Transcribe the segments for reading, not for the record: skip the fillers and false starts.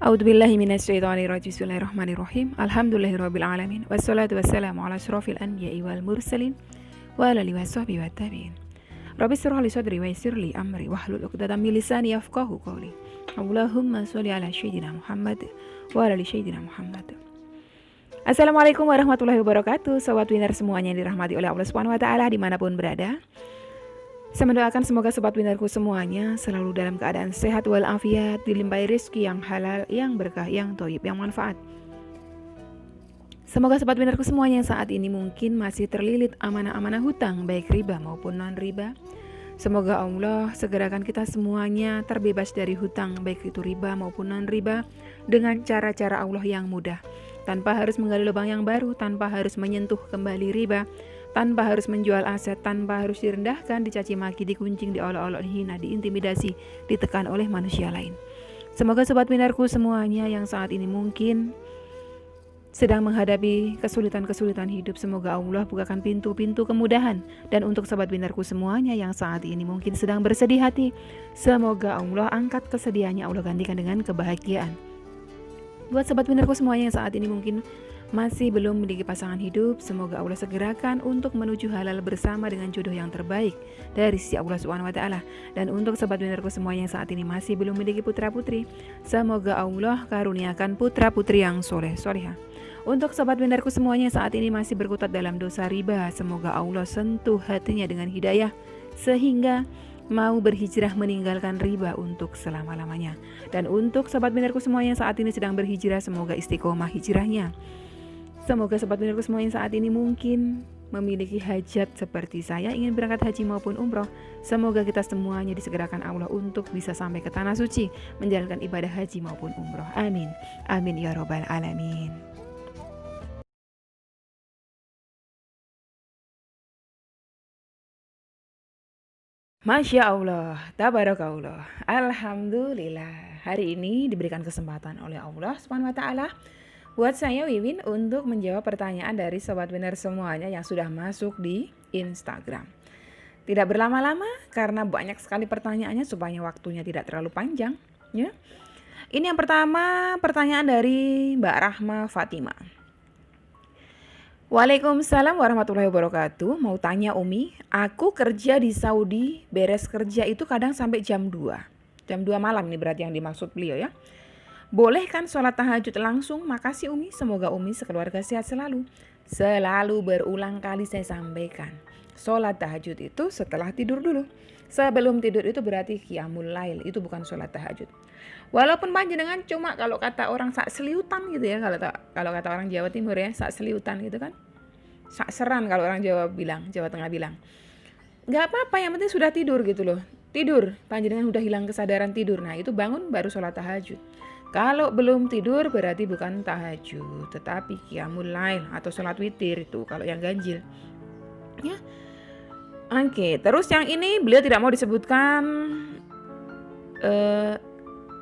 A'udzubillahi minasyaitonirrajim. Bismillahirrahmanirrahim. Alhamdulillahirabbil alamin. Wassalatu wassalamu ala asyrofil anbiya'i wal mursalin wa ala alihi washabbihi wattabi'in. Rabbi shrah li sadri wa yassir li amri wahlul 'uqdatam min lisani yafqahu qawli. Allahumma shalli ala sayyidina Muhammad wa ala ali sayyidina Muhammad. Assalamualaikum warahmatullahi wabarakatuh. Sobat Winner semuanya yang dirahmati oleh Allah Subhanahu wa taala dimanapun berada. Saya mendoakan semoga sobat winnerku semuanya selalu dalam keadaan sehat walafiat, dilimpahi rezeki yang halal, yang berkah, yang thayyib, yang manfaat. Semoga sobat winnerku semuanya saat ini mungkin masih terlilit amanah-amanah hutang, baik riba maupun non-riba. Semoga Allah segerakan kita semuanya terbebas dari hutang, baik itu riba maupun non-riba, dengan cara-cara Allah yang mudah. Tanpa harus menggali lubang yang baru, tanpa harus menyentuh kembali riba, tanpa harus menjual aset, tanpa harus direndahkan, dicaci maki, dikuncing, diolok-olok, dihina, diintimidasi, ditekan oleh manusia lain. Semoga sobat winnerku semuanya yang saat ini mungkin sedang menghadapi kesulitan-kesulitan hidup, semoga Allah bukakan pintu-pintu kemudahan. Dan untuk sobat winnerku semuanya yang saat ini mungkin sedang bersedih hati, semoga Allah angkat kesedihannya, Allah gantikan dengan kebahagiaan. Buat sobat winnerku semuanya yang saat ini mungkin masih belum memiliki pasangan hidup, semoga Allah segerakan untuk menuju halal bersama dengan jodoh yang terbaik dari sisi Allah Subhanahu wa taala. Dan untuk sobat winnerku semuanya yang saat ini masih belum memiliki putra-putri, semoga Allah karuniakan putra-putri yang soleh-solehah. Untuk sobat winnerku semuanya yang saat ini masih berkutat dalam dosa riba, semoga Allah sentuh hatinya dengan hidayah sehingga mau berhijrah meninggalkan riba untuk selama-lamanya. Dan untuk sobat winnerku semuanya yang saat ini sedang berhijrah, semoga istiqomah hijrahnya. Semoga sobat winnerku semuanya saat ini mungkin memiliki hajat seperti saya, ingin berangkat haji maupun umroh. Semoga kita semuanya disegerakan Allah untuk bisa sampai ke tanah suci, menjalankan ibadah haji maupun umroh. Amin. Amin ya robbal alamin. Masya Allah, tabarakallah, alhamdulillah. Hari ini diberikan kesempatan oleh Allah Subhanahu wa taala buat saya Wiwin untuk menjawab pertanyaan dari sobat winner semuanya yang sudah masuk di Instagram. Tidak berlama-lama karena banyak sekali pertanyaannya supaya waktunya tidak terlalu panjang, ya. Ini yang pertama, pertanyaan dari Mbak Rahma Fatima. Waalaikumsalam warahmatullahi wabarakatuh. Mau tanya Umi, aku kerja di Saudi, beres kerja itu kadang sampai jam 2. Jam 2 malam nih berarti yang dimaksud beliau ya. Boleh kan sholat tahajud langsung? Makasih Umi, semoga Umi sekeluarga sehat selalu. Selalu berulang kali saya sampaikan, sholat tahajud itu setelah tidur dulu. Sebelum tidur itu berarti qiyamul lail, itu bukan sholat tahajud. Walaupun panjenengan cuma kalau kata orang sak seliutan gitu ya, kalau kata orang Jawa Timur ya, sak seliutan gitu kan. Sak seran kalau orang Jawa bilang, Jawa Tengah bilang. Nggak apa-apa, yang penting sudah tidur gitu loh. Tidur, panjenengan udah hilang kesadaran tidur. Nah itu bangun baru sholat tahajud. Kalau belum tidur berarti bukan tahajud, tetapi qiyamul lail atau sholat witir itu kalau yang ganjil. Ya. Oke, terus yang ini beliau tidak mau disebutkan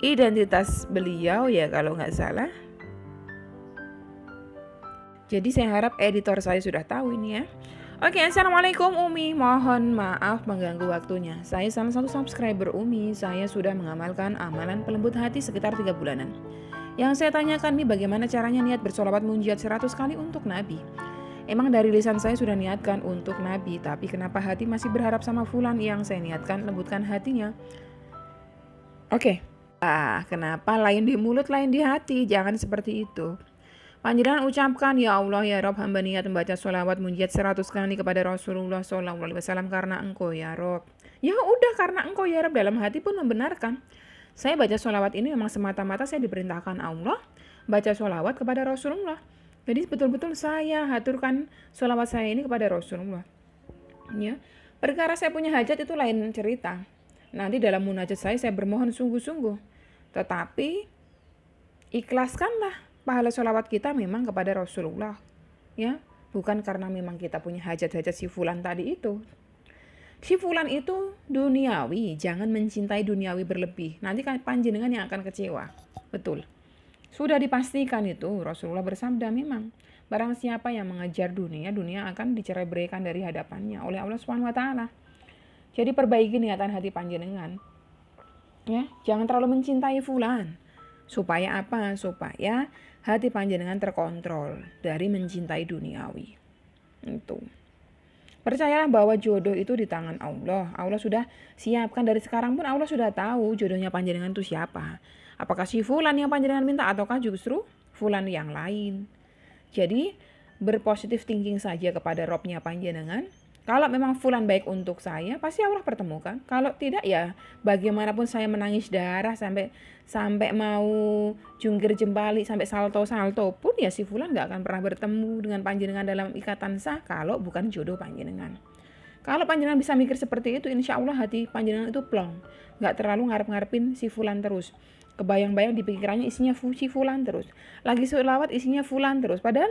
identitas beliau ya kalau nggak salah. Jadi saya harap editor saya sudah tahu ini ya. Oke, assalamualaikum Umi, mohon maaf mengganggu waktunya. Saya salah satu subscriber Umi, saya sudah mengamalkan amalan pelembut hati sekitar 3 bulanan. Yang saya tanyakan nih, bagaimana caranya niat bersolawat munjiat 100 kali untuk Nabi? Emang dari lisan saya sudah niatkan untuk Nabi, tapi kenapa hati masih berharap sama fulan yang saya niatkan lembutkan hatinya? Oke, kenapa lain di mulut lain di hati? Jangan seperti itu. Panjenengan ucapkan, ya Allah ya Rob, hamba niat membaca sholawat munjiat 100 kali kepada Rasulullah SAW karena engkau ya Rob. Ya udah, karena engkau ya Rob, dalam hati pun membenarkan. Saya baca sholawat ini memang semata-mata saya diperintahkan Allah baca sholawat kepada Rasulullah. Jadi betul-betul saya haturkan sholawat saya ini kepada Rasulullah. Ya, perkara saya punya hajat itu lain cerita. Nanti dalam munajat saya bermohon sungguh-sungguh. Tetapi ikhlaskanlah pahala sholawat kita memang kepada Rasulullah, ya, bukan karena memang kita punya hajat-hajat si fulan tadi itu. Si fulan itu duniawi, jangan mencintai duniawi berlebih. Nanti kan panjenengan yang akan kecewa. Betul. Sudah dipastikan itu, Rasulullah bersabda memang, barang siapa yang mengejar dunia, dunia akan dicerai-beraikan dari hadapannya oleh Allah Subhanahu wa taala. Jadi perbaiki niatan hati panjenengan. Ya, jangan terlalu mencintai fulan. Supaya apa? Supaya hati panjenengan terkontrol dari mencintai duniawi. Itu. Percayalah bahwa jodoh itu di tangan Allah. Allah sudah siapkan dari sekarang pun, Allah sudah tahu jodohnya panjenengan itu siapa. Apakah si fulan yang panjenengan minta ataukah justru fulan yang lain. Jadi berpositif thinking saja kepada Robnya panjenengan. Kalau memang fulan baik untuk saya, pasti Allah pertemukan. Kalau tidak, ya bagaimanapun saya menangis darah sampai mau jungkir jempali, sampai salto-salto pun, ya si fulan gak akan pernah bertemu dengan panjenengan dalam ikatan sah kalau bukan jodoh panjenengan. Kalau panjenengan bisa mikir seperti itu, insya Allah hati panjenengan itu plong. Gak terlalu ngarep-ngarepin si fulan terus. Kebayang-bayang di pikirannya isinya si fulan terus. Lagi sholawat isinya fulan terus. Padahal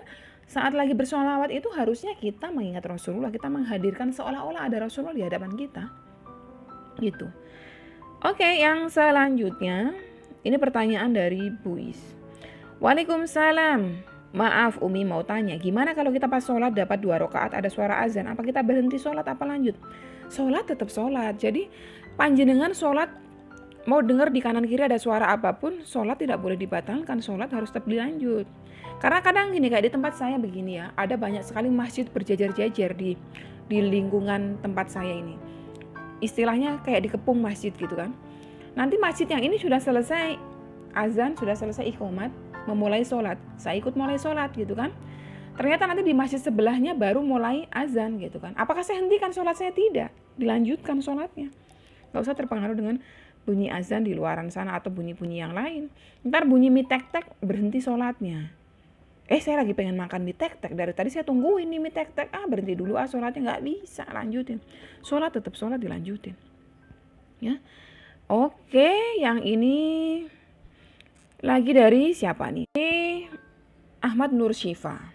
saat lagi bersolawat itu harusnya kita mengingat Rasulullah, kita menghadirkan seolah-olah ada Rasulullah di hadapan kita. Gitu. Oke, yang selanjutnya ini pertanyaan dari Buis. Waalaikumsalam. Maaf Umi mau tanya, gimana kalau kita pas sholat dapat 2 rakaat ada suara azan, apa kita berhenti sholat apa lanjut? Sholat tetap sholat. Jadi panjenengan sholat mau dengar di kanan kiri ada suara apapun, sholat tidak boleh dibatalkan, sholat harus tetap dilanjut. Karena kadang gini, kayak di tempat saya begini ya, ada banyak sekali masjid berjajar-jajar di lingkungan tempat saya ini. Istilahnya kayak dikepung masjid gitu kan. Nanti masjid yang ini sudah selesai azan, sudah selesai iqomat, memulai sholat. Saya ikut mulai sholat gitu kan. Ternyata nanti di masjid sebelahnya baru mulai azan gitu kan. Apakah saya hentikan sholat saya? Tidak. Dilanjutkan sholatnya. Gak usah terpengaruh dengan bunyi azan di luaran sana atau bunyi-bunyi yang lain. Ntar bunyi mie tek-tek, berhenti sholatnya. Saya lagi pengen makan mie tek-tek, dari tadi saya tungguin nih mie tek-tek, berhenti dulu sholatnya, nggak bisa, lanjutin. Sholat tetap sholat, dilanjutin. Ya. Oke, yang ini lagi dari siapa nih? Ahmad Nur Syifa.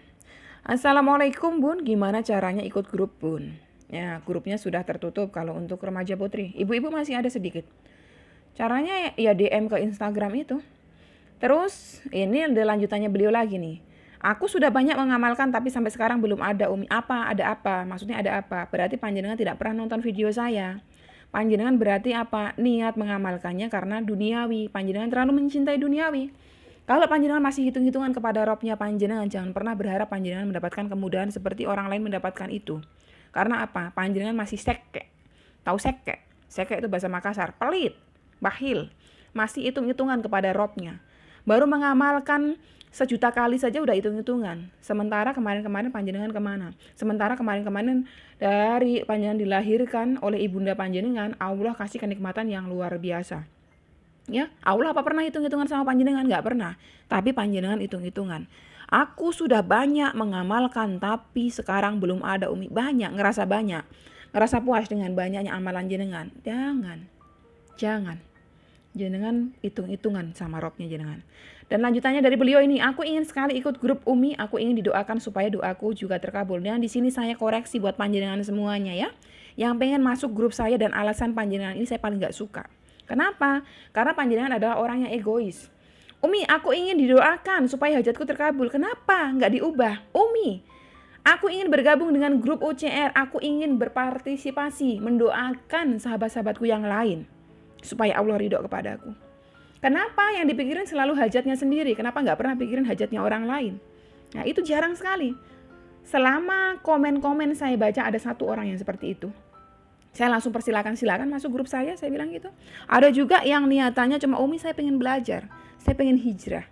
Assalamualaikum Bun, gimana caranya ikut grup Bun? Ya, grupnya sudah tertutup kalau untuk remaja putri. Ibu-ibu masih ada sedikit. Caranya ya DM ke Instagram itu. Terus ini ada lanjutannya beliau lagi nih. Aku sudah banyak mengamalkan tapi sampai sekarang belum ada Umi. Ada apa? Maksudnya ada apa? Berarti panjenengan tidak pernah nonton video saya. Panjenengan berarti apa? Niat mengamalkannya karena duniawi. Panjenengan terlalu mencintai duniawi. Kalau panjenengan masih hitung-hitungan kepada Robnya panjenengan, jangan pernah berharap panjenengan mendapatkan kemudahan seperti orang lain mendapatkan itu. Karena apa? Panjenengan masih seke. Tahu seke? Seke itu bahasa Makassar. Pelit, bakhil. Masih hitung-hitungan kepada Robnya. Baru mengamalkan 1.000.000 kali saja udah hitung-hitungan. Sementara kemarin-kemarin panjenengan kemana? Sementara kemarin-kemarin dari panjenengan dilahirkan oleh ibunda panjenengan, Allah kasih kenikmatan yang luar biasa. Ya, Allah apa pernah hitung-hitungan sama panjenengan? Nggak pernah. Tapi panjenengan hitung-hitungan. Aku sudah banyak mengamalkan, tapi sekarang belum ada Umi. Banyak, ngerasa banyak. Ngerasa puas dengan banyaknya amalan jenengan. Jangan. Jenengan hitung-hitungan sama Robnya jenengan. Dan lanjutannya dari beliau ini, aku ingin sekali ikut grup Umi, aku ingin didoakan supaya doaku juga terkabul. Dan di sini saya koreksi buat panjenengan semuanya ya. Yang pengen masuk grup saya dan alasan panjenengan ini saya paling gak suka. Kenapa? Karena panjenengan adalah orang yang egois. Umi, aku ingin didoakan supaya hajatku terkabul. Kenapa? Gak diubah. Umi, aku ingin bergabung dengan grup UCR, aku ingin berpartisipasi, mendoakan sahabat-sahabatku yang lain. Supaya Allah ridho kepadaku. Kenapa yang dipikirin selalu hajatnya sendiri? Kenapa nggak pernah pikirin hajatnya orang lain? Nah itu jarang sekali. Selama komen-komen saya baca ada 1 orang yang seperti itu. Saya langsung silakan masuk grup saya bilang gitu. Ada juga yang niatannya cuma Umi saya pengen belajar, saya pengen hijrah.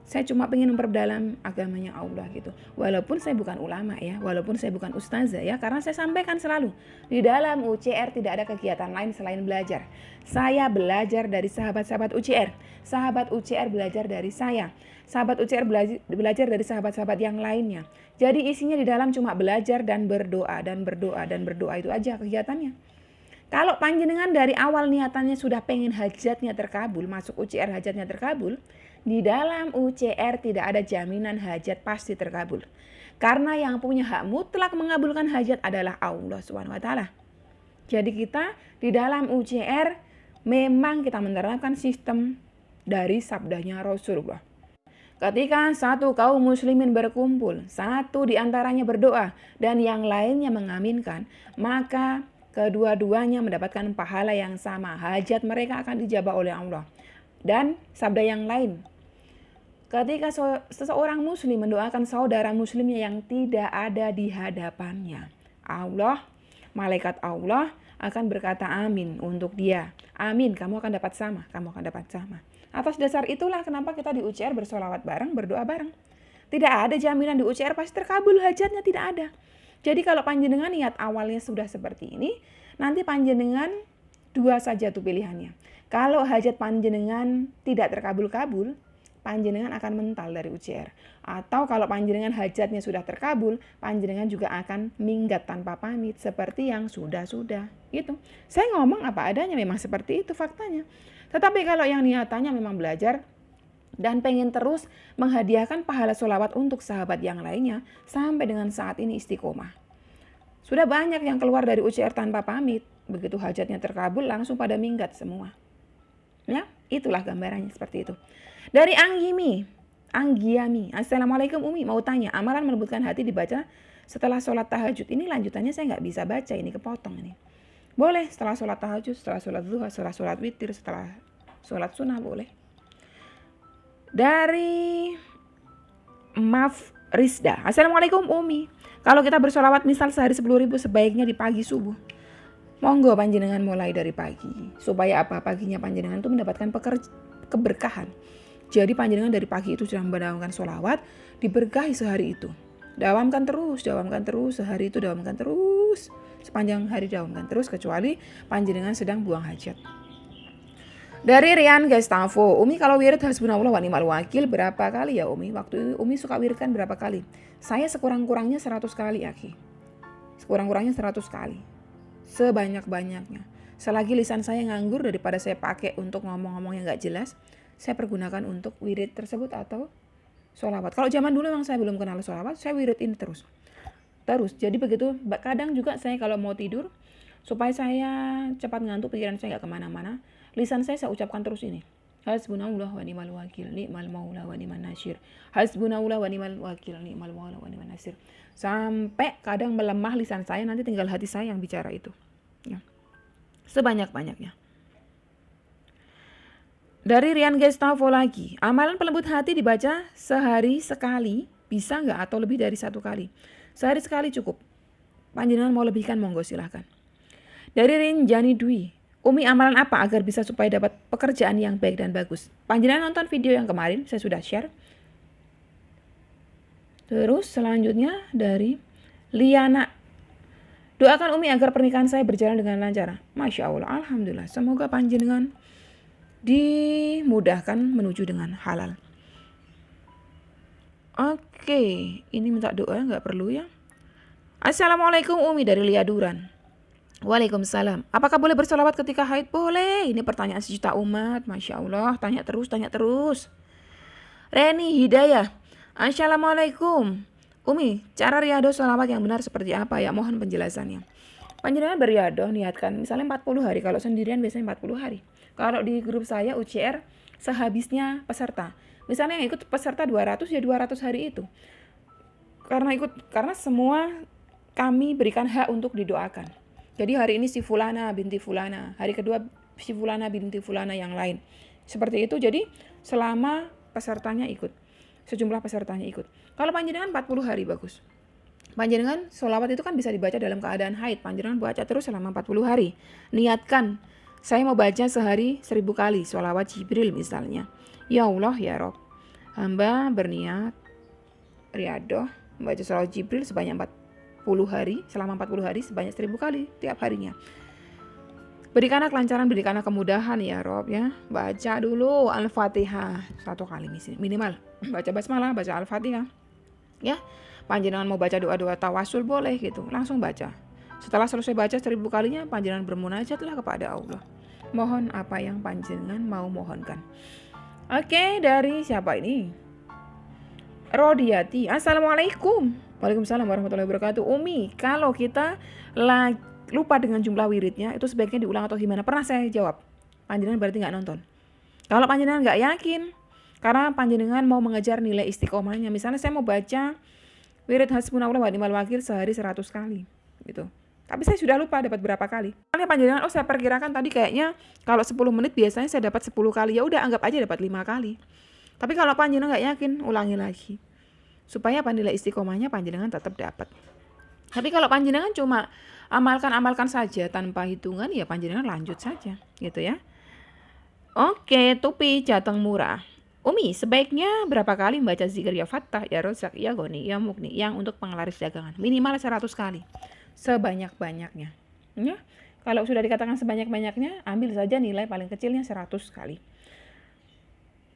Saya cuma pengen memperdalam agamanya Allah gitu. Walaupun saya bukan ulama ya, walaupun saya bukan ustazah ya, karena saya sampaikan selalu, di dalam UCR tidak ada kegiatan lain selain belajar. Saya belajar dari sahabat-sahabat UCR. Sahabat UCR belajar dari saya. Sahabat UCR belajar dari sahabat-sahabat yang lainnya. Jadi isinya di dalam cuma belajar dan berdoa, itu aja kegiatannya. Kalau panjenengan dari awal niatannya sudah pengen hajatnya terkabul, masuk UCR hajatnya terkabul, di dalam UCR tidak ada jaminan hajat pasti terkabul. Karena yang punya hak mutlak mengabulkan hajat adalah Allah SWT. Jadi kita di dalam UCR memang kita menerapkan sistem dari sabdanya Rasulullah. Ketika satu kaum muslimin berkumpul, satu di antaranya berdoa dan yang lainnya mengaminkan, maka kedua-duanya mendapatkan pahala yang sama. Hajat mereka akan dijabah oleh Allah. Dan sabda yang lain, Ketika seseorang muslim mendoakan saudara muslimnya yang tidak ada di hadapannya, Allah, malaikat Allah akan berkata amin untuk dia. Amin, kamu akan dapat sama, kamu akan dapat sama. Atas dasar itulah kenapa kita di UCR bersolawat bareng, berdoa bareng. Tidak ada jaminan di UCR pasti terkabul hajatnya, tidak ada. Jadi kalau panjenengan niat awalnya sudah seperti ini, nanti panjenengan dua saja tuh pilihannya. Kalau hajat panjenengan tidak terkabul-kabul, panjenengan akan mental dari UCR. Atau kalau panjenengan hajatnya sudah terkabul, panjenengan juga akan minggat tanpa pamit seperti yang sudah-sudah. Gitu. Saya ngomong apa adanya, memang seperti itu faktanya. Tetapi kalau yang niatannya memang belajar dan pengen terus menghadiahkan pahala sholawat untuk sahabat yang lainnya, sampai dengan saat ini istiqomah. Sudah banyak yang keluar dari UCR tanpa pamit. Begitu hajatnya terkabul langsung pada minggat semua. Ya, itulah gambarannya seperti itu. Dari Anggiami, Assalamualaikum Umi, mau tanya, amalan melembutkan hati dibaca setelah sholat tahajud. Ini lanjutannya saya nggak bisa baca, ini kepotong ini. Boleh setelah sholat tahajud, setelah sholat duha, setelah sholat witir, setelah sholat sunnah boleh. Dari Maf Rizda, Assalamualaikum Umi. Kalau kita bersolawat misal sehari 10.000 sebaiknya di pagi subuh. Monggo panjenengan mulai dari pagi. Supaya apa? Paginya panjenengan itu mendapatkan keberkahan. Jadi panjenengan dari pagi itu sudah mendawamkan sholawat, diberkahi sehari itu. Dawamkan terus, sehari itu dawamkan terus. Sepanjang hari dawamkan terus, kecuali panjenengan sedang buang hajat. Dari Rian Gestavo, Umi kalau wirid hasbunallah wa ni'mal wakil berapa kali ya Umi? Waktu Umi suka wiridkan berapa kali? Saya sekurang-kurangnya 100 kali Aki. Sekurang-kurangnya 100 kali. Sebanyak-banyaknya. Selagi lisan saya nganggur daripada saya pakai untuk ngomong-ngomong yang gak jelas, saya pergunakan untuk wirid tersebut atau sholawat. Kalau zaman dulu memang saya belum kenal sholawat, saya wirid ini terus. Jadi begitu, kadang juga saya kalau mau tidur, supaya saya cepat ngantuk, pikiran saya gak kemana-mana, lisan saya ucapkan terus ini. Hasbunallah wa ni'mal wakil, ni'mal maula wa ni'man nasir. Hasbunallah wa ni'mal wakil, ni'mal maula wa ni'man nasir. Sampai kadang melemah lisan saya, nanti tinggal hati saya yang bicara itu. Ya. Sebanyak-banyaknya. Dari Rian Gestavo lagi, amalan pelembut hati dibaca sehari sekali, bisa nggak atau lebih dari 1 kali? Sehari sekali cukup. Panjenengan mau lebihkan, monggo silahkan. Dari Rinjani Dwi, Umi amalan apa agar bisa supaya dapat pekerjaan yang baik dan bagus? Panjenengan nonton video yang kemarin, saya sudah share. Terus selanjutnya dari Liana, doakan Umi agar pernikahan saya berjalan dengan lancar. Masya Allah, Alhamdulillah. Semoga panjenengan dimudahkan menuju dengan halal. Oke, ini minta doa nggak perlu ya. Assalamualaikum Umi dari Liaduran. Waalaikumsalam. Apakah boleh bersolawat ketika haid? Boleh. Ini pertanyaan sejuta umat. Masya Allah, tanya terus. Reni Hidayah. Assalamualaikum Umi, cara riadoh sholawat yang benar seperti apa ya? Mohon penjelasannya. Panjenengan beriadoh niatkan misalnya 40 hari. Kalau sendirian biasanya 40 hari. Kalau di grup saya UCR sehabisnya peserta. Misalnya yang ikut peserta 200 ya 200 hari itu. Karena semua kami berikan hak untuk didoakan. Jadi hari ini si fulana binti fulana, hari kedua si fulana binti fulana yang lain. Seperti itu, jadi selama pesertanya ikut. Sejumlah pesertanya ikut. Kalau panjenengan 40 hari bagus. Panjenengan sholawat itu kan bisa dibaca dalam keadaan haid. Panjenengan baca terus selama 40 hari. Niatkan, saya mau baca sehari 1000 kali sholawat Jibril misalnya. Ya Allah ya Rob, hamba berniat riadoh membaca sholawat Jibril sebanyak 40 hari, selama 40 hari sebanyak 1000 kali tiap harinya. Berikanlah kelancaran, berikanlah kemudahan ya Rob ya. Baca dulu Al-Fatihah 1 kali minimal. Baca basmalah, baca Al-Fatihah. Ya, panjenengan mau baca doa-doa tawasul boleh gitu, langsung baca. Setelah selesai baca 1000 kalinya, panjenengan bermunajatlah kepada Allah. Mohon apa yang panjenengan mau mohonkan. Oke, dari siapa ini? Rodiati. Assalamualaikum. Waalaikumsalam warahmatullahi wabarakatuh. Umi, kalau kita lupa dengan jumlah wiridnya, itu sebaiknya diulang atau gimana? Pernah saya jawab. Panjenengan berarti nggak nonton. Kalau panjenengan nggak yakin, karena panjenengan mau mengejar nilai istiqomahnya. Misalnya saya mau baca wirid hasbunallah wa ni'mal wakil sehari 100 kali. Gitu. Tapi saya sudah lupa dapat berapa kali. Soalnya panjenengan, saya perkirakan tadi kayaknya kalau 10 menit biasanya saya dapat 10 kali. Ya udah anggap aja dapat 5 kali. Tapi kalau panjenengan nggak yakin, ulangi lagi. Supaya nilai istiqomahnya panjenengan tetap dapat. Tapi kalau panjenengan cuma amalkan saja tanpa hitungan, ya panjenengan lanjut saja, gitu ya. Oke, Tupi Jateng Murah. Umi, sebaiknya berapa kali membaca zikir ya Fattah, ya Rozak, ya Goni, ya Mukni, yang untuk penglaris dagangan? Minimal 100 kali. Sebanyak-banyaknya. Ya. Kalau sudah dikatakan sebanyak-banyaknya, ambil saja nilai paling kecilnya 100 kali.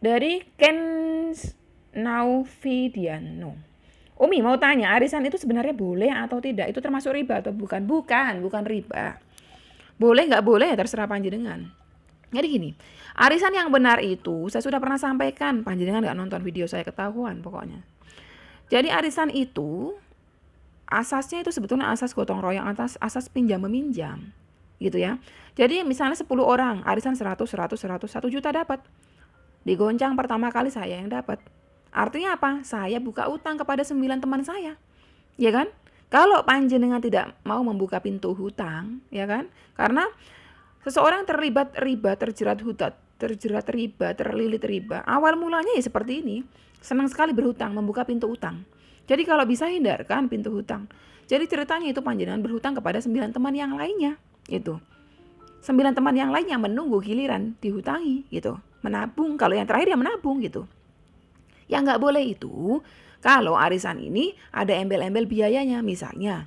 Dari Ken Naufidiano. Umi mau tanya, arisan itu sebenarnya boleh atau tidak? Itu termasuk riba atau bukan? Bukan riba. Boleh nggak boleh, terserah panjenengan. Jadi gini, arisan yang benar itu saya sudah pernah sampaikan, panjenengan nggak nonton video saya ketahuan pokoknya. Jadi arisan itu asasnya itu sebetulnya asas gotong royong, asas pinjam meminjam, gitu ya. Jadi misalnya 10 orang, arisan 100, 1 juta dapat. Digoncang pertama kali saya yang dapat. Artinya apa? Saya buka utang kepada 9 teman saya, ya kan? Kalau panjenengan tidak mau membuka pintu hutang, ya kan? Karena seseorang terlibat riba, terjerat riba, terlilit riba. Awal mulanya ya seperti ini. Senang sekali berhutang, membuka pintu utang. Jadi kalau bisa hindarkan pintu hutang. Jadi ceritanya itu panjenengan berhutang kepada 9 teman yang lainnya. Itu. 9 teman yang lainnya menunggu giliran dihutangi gitu. Menabung, kalau yang terakhir ya menabung gitu. Yang nggak boleh itu, kalau arisan ini ada embel-embel biayanya. Misalnya,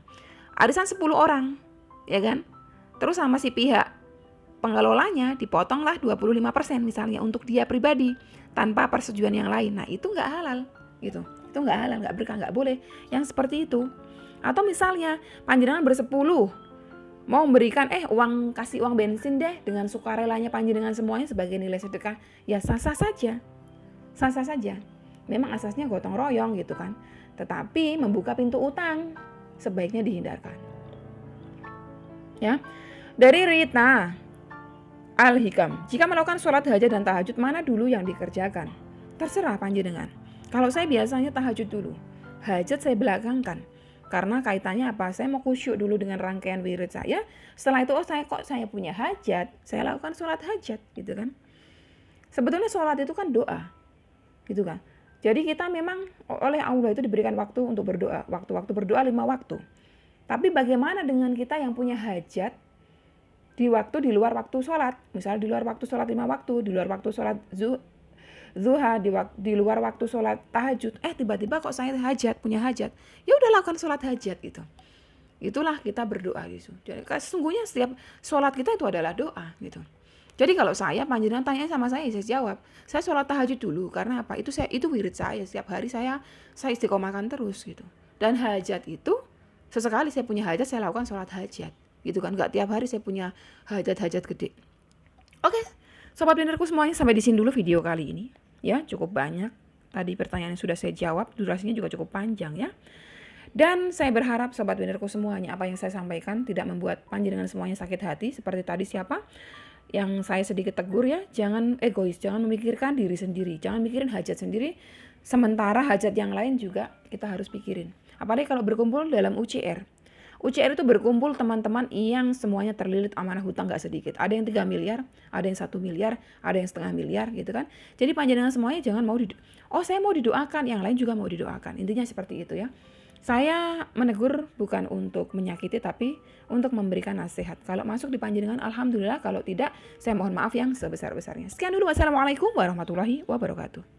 arisan 10 orang, ya kan? Terus sama si pihak pengelolanya dipotonglah 25% misalnya untuk dia pribadi tanpa persetujuan yang lain. Nah itu nggak halal gitu. Itu nggak halal, nggak berkah, nggak boleh yang seperti itu. Atau misalnya panjenengan bersepuluh mau memberikan kasih uang bensin deh dengan sukarelanya panjenengan semuanya sebagai nilai sedekah, ya sah-sah saja. Sah-sah saja. Memang asasnya gotong royong gitu kan. Tetapi membuka pintu utang sebaiknya dihindarkan. Ya. Dari Rita Al-Hikam, jika melakukan sholat hajat dan tahajud, mana dulu yang dikerjakan? Terserah panjenengan. Kalau saya biasanya tahajud dulu, hajat saya belakangkan. Karena kaitannya apa? Saya mau khusyuk dulu dengan rangkaian wirid saya. Setelah itu, saya punya hajat, saya lakukan sholat hajat, gitu kan? Sebetulnya sholat itu kan doa, gitu kan? Jadi kita memang oleh Allah itu diberikan waktu untuk berdoa. Waktu berdoa 5 waktu. Tapi bagaimana dengan kita yang punya hajat di luar waktu sholat, misalnya di luar waktu sholat 5 waktu, di luar waktu sholat zuha, di luar waktu sholat tahajud, tiba-tiba kok saya punya hajat, ya udah lakukan sholat hajat gitu. Itulah kita berdoa gitu. Jadi sesungguhnya setiap sholat kita itu adalah doa gitu. Jadi kalau saya, panjenengan tanya sama saya jawab, saya sholat tahajud dulu, karena apa? Itu wirid saya, setiap hari saya istiqomahkan terus gitu. Dan hajat itu, sesekali saya punya hajat, saya lakukan sholat hajat. Gitu kan, nggak tiap hari saya punya hajat-hajat gede. Oke, sobat winnerku semuanya, sampai di sini dulu video kali ini ya. Cukup banyak tadi pertanyaan yang sudah saya jawab, durasinya juga cukup panjang ya. Dan saya berharap sobat winnerku semuanya, apa yang saya sampaikan tidak membuat panjenengan semuanya sakit hati. Seperti tadi siapa yang saya sedikit tegur ya, jangan egois, jangan memikirkan diri sendiri, jangan mikirin hajat sendiri, sementara hajat yang lain juga kita harus pikirin. Apalagi kalau berkumpul dalam UCR. UCR itu berkumpul teman-teman yang semuanya terlilit amanah hutang gak sedikit. Ada yang 3 miliar, ada yang 1 miliar, ada yang setengah miliar gitu kan. Jadi panjenengan semuanya jangan mau saya mau didoakan, yang lain juga mau didoakan. Intinya seperti itu ya. Saya menegur bukan untuk menyakiti, tapi untuk memberikan nasihat. Kalau masuk di panjenengan, alhamdulillah. Kalau tidak, saya mohon maaf yang sebesar-besarnya. Sekian dulu. Wassalamualaikum warahmatullahi wabarakatuh.